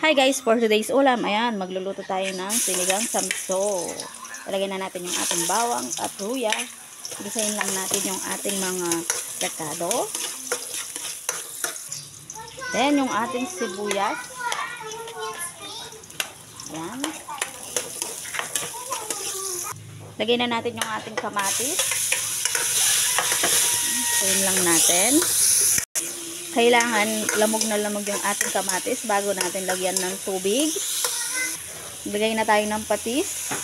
Hi guys, for today's ulam, ayan, magluluto tayo ng sinigang samso. Talagyan na natin yung ating bawang at luya. Gisahin lang natin yung ating mga rekado. Then, yung ating sibuyas. Ayan. Lagyan na natin yung ating kamatis. Gisahin lang natin. Kailangan lamog na lamog yung ating kamatis bago natin lagyan ng tubig. Lagay na tayo ng patis.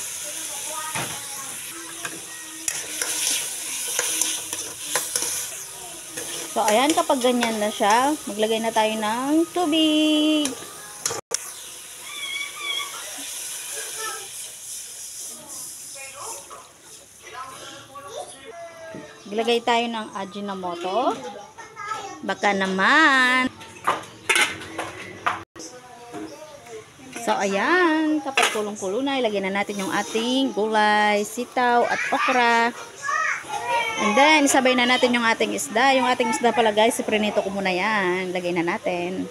So, ayan, kapag ganyan na siya, maglagay na tayo ng tubig. Maglagay tayo ng Ajinomoto. Baka naman. So, ayan, kapag kulong-kulo na, ilagay na natin yung ating gulay, sitaw, at okra. And then, sabay na natin yung ating isda. Yung ating isda pala guys,iprinito ko muna yan. Lagay na natin.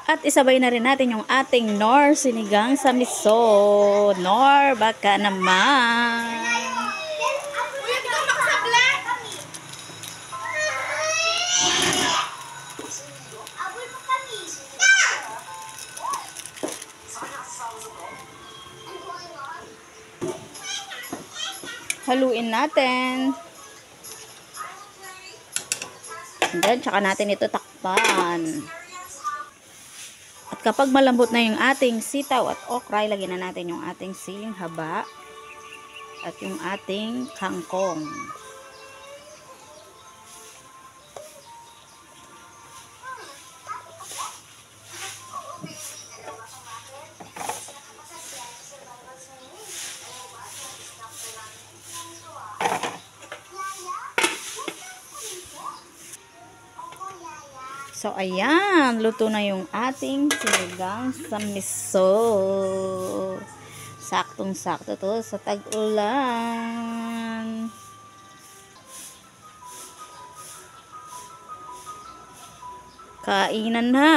At isabay na rin natin yung ating Knorr sinigang sa miso. Knorr, baka naman. Haluin natin. And then, tsaka natin ito takpan. At kapag malambot na yung ating sitaw at okra, ilagyan na natin yung ating siling haba at yung ating kangkong. So, ayan. Luto na yung ating sinigang sa miso. Saktong-sakto to sa tag-ulan. Kainan na.